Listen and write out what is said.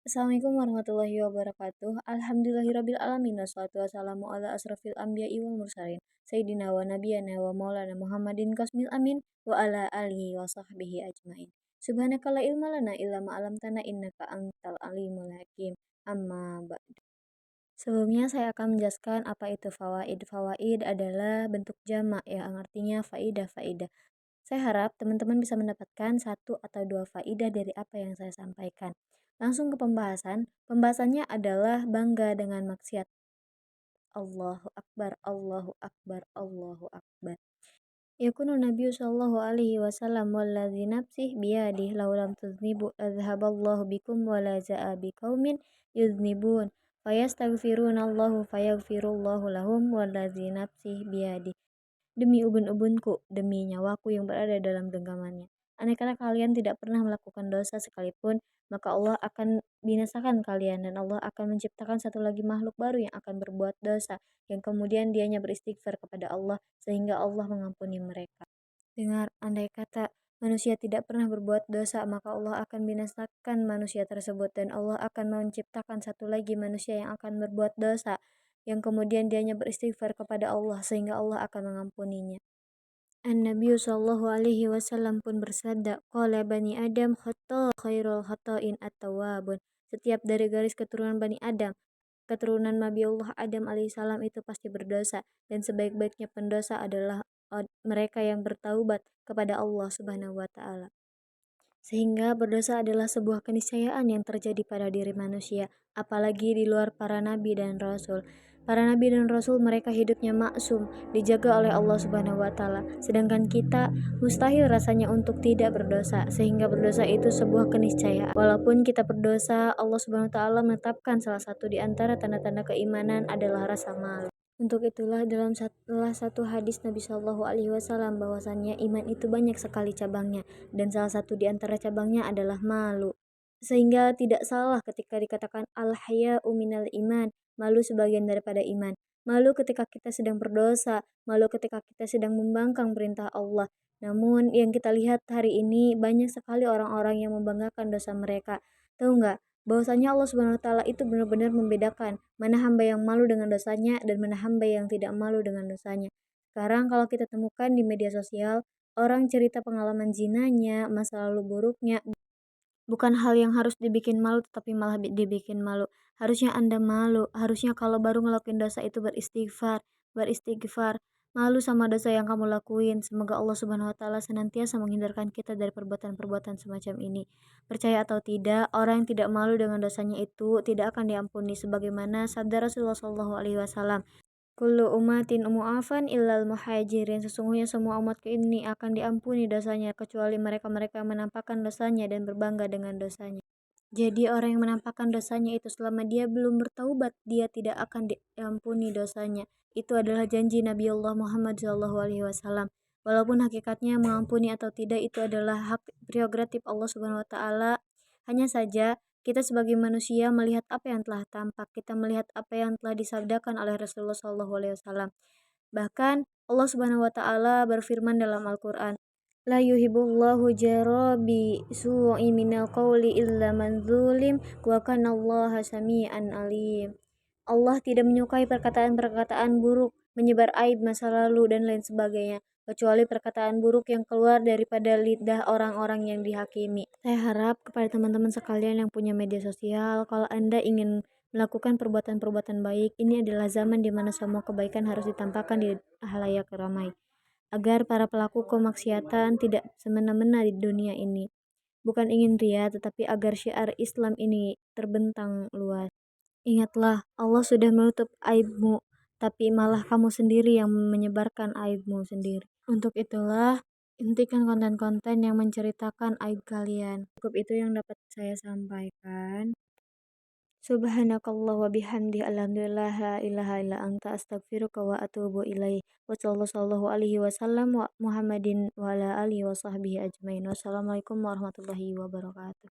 Assalamualaikum warahmatullahi wabarakatuh. Alhamdulillahirabbil alamin wassalatu wassalamu ala asrofil anbiya'i wal mursalin sayyidina wa nabiyyina wa maulana Muhammadin kasmil amin wa ala alihi wa sahbihi ajmain. Subhanaka la ilma lana illa ma 'allamtana innaka antal alimul hakim. Amma ba'du. Sebelumnya saya akan menjelaskan apa itu fawaid. Fawaid adalah bentuk jamak yang artinya faidah-faidah. Saya harap teman-teman bisa mendapatkan satu atau dua faidah dari apa yang saya sampaikan. Langsung ke pembahasan. Pembahasannya adalah bangga dengan maksiat. Allahu Akbar, Allahu Akbar, Allahu Akbar. Yakunu Nabi sallallahu alaihi wasallam walladzi nafsih biyadih law lam tuznibu adhaballahu bikum wa la za'a biqaumin yuznibun fayastaghfirunallahu fayaghfirullahu lahum walladzi nafsih biyadih. Demi ubun-ubunku, demi nyawaku yang berada dalam genggamannya. Andai kata kalian tidak pernah melakukan dosa sekalipun, maka Allah akan binasakan kalian dan Allah akan menciptakan satu lagi makhluk baru yang akan berbuat dosa, yang kemudian dianya beristighfar kepada Allah sehingga Allah mengampuni mereka. Dengar, andai kata manusia tidak pernah berbuat dosa, maka Allah akan binasakan manusia tersebut dan Allah akan menciptakan satu lagi manusia yang akan berbuat dosa, yang kemudian dianya beristighfar kepada Allah sehingga Allah akan mengampuninya. An-Nabi sallallahu alaihi wasallam pun bersabda, qala bani Adam khata khairul khata'in at-tawwabun. Setiap dari garis keturunan Bani Adam, keturunan Nabiullah Adam alaihissalam itu pasti berdosa dan sebaik-baiknya pendosa adalah mereka yang bertaubat kepada Allah Subhanahu wa taala. Sehingga berdosa adalah sebuah keniscayaan yang terjadi pada diri manusia, apalagi di luar para nabi dan rasul. Para nabi dan rasul mereka hidupnya maksum, dijaga oleh Allah Subhanahu wa taala. Sedangkan kita mustahil rasanya untuk tidak berdosa, sehingga berdosa itu sebuah keniscayaan. Walaupun kita berdosa, Allah Subhanahu wa taala menetapkan salah satu di antara tanda-tanda keimanan adalah rasa malu. Untuk itulah dalam salah satu hadis Nabi Shallallahu Alaihi Wasallam bahwasannya iman itu banyak sekali cabangnya dan salah satu di antara cabangnya adalah malu. Sehingga tidak salah ketika dikatakan al-haya'u minal iman, malu sebagian daripada iman. Malu ketika kita sedang berdosa, malu ketika kita sedang membangkang perintah Allah. Namun yang kita lihat hari ini banyak sekali orang-orang yang membanggakan dosa mereka. Tahu nggak? Bahwasanya Allah Subhanahu wa taala itu benar-benar membedakan mana hamba yang malu dengan dosanya dan mana hamba yang tidak malu dengan dosanya. Sekarang kalau kita temukan di media sosial, orang cerita pengalaman zinanya, masa lalu buruknya, bukan hal yang harus dibikin malu tetapi malah dibikin malu. Harusnya Anda malu, harusnya kalau baru ngelakuin dosa itu beristighfar, beristighfar. Malu sama dosa yang kamu lakuin. Semoga Allah Subhanahu wa taala senantiasa menghindarkan kita dari perbuatan-perbuatan semacam ini. Percaya atau tidak, orang yang tidak malu dengan dosanya itu tidak akan diampuni sebagaimana sabda Rasulullah Shallallahu alaihi wasallam. Kullu umatin mu'afan illal muhajirin. Sesungguhnya semua umatku ini akan diampuni dosanya kecuali mereka-mereka yang menampakkan dosanya dan berbangga dengan dosanya. Jadi orang yang menampakkan dosanya itu selama dia belum bertaubat, dia tidak akan diampuni dosanya. Itu adalah janji Nabi Allah Muhammad SAW. Walaupun hakikatnya mengampuni atau tidak itu adalah hak prerogatif Allah Subhanahu wa taala. Hanya saja kita sebagai manusia melihat apa yang telah tampak, kita melihat apa yang telah disabdakan oleh Rasulullah SAW. Bahkan Allah Subhanahu wa taala berfirman dalam Al-Qur'an, la yuhibbullahu jarabi su'i minal qawli illa man zulim wa kana Allaha sami'an alim. Allah tidak menyukai perkataan-perkataan buruk, menyebar aib masa lalu dan lain sebagainya, kecuali perkataan buruk yang keluar daripada lidah orang-orang yang dihakimi. Saya harap kepada teman-teman sekalian yang punya media sosial, kalau Anda ingin melakukan perbuatan-perbuatan baik, ini adalah zaman di mana semua kebaikan harus ditampakkan di halayak ramai, agar para pelaku kemaksiatan tidak semena-mena di dunia ini. Bukan ingin ria, tetapi agar syiar Islam ini terbentang luas. Ingatlah, Allah sudah menutup aibmu, tapi malah kamu sendiri yang menyebarkan aibmu sendiri. Untuk itulah, hentikan konten-konten yang menceritakan aib kalian. Cukup itu yang dapat saya sampaikan. Subhanakallah wa bihamdi alhamdulillah la ilaha illa anta astaghfiruka wa atubu ilaih. Wa sallallahu alaihi wasallam wa Muhammadin wa ala alihi wa sahbihi ajmain. Wassalamualaikum warahmatullahi wabarakatuh.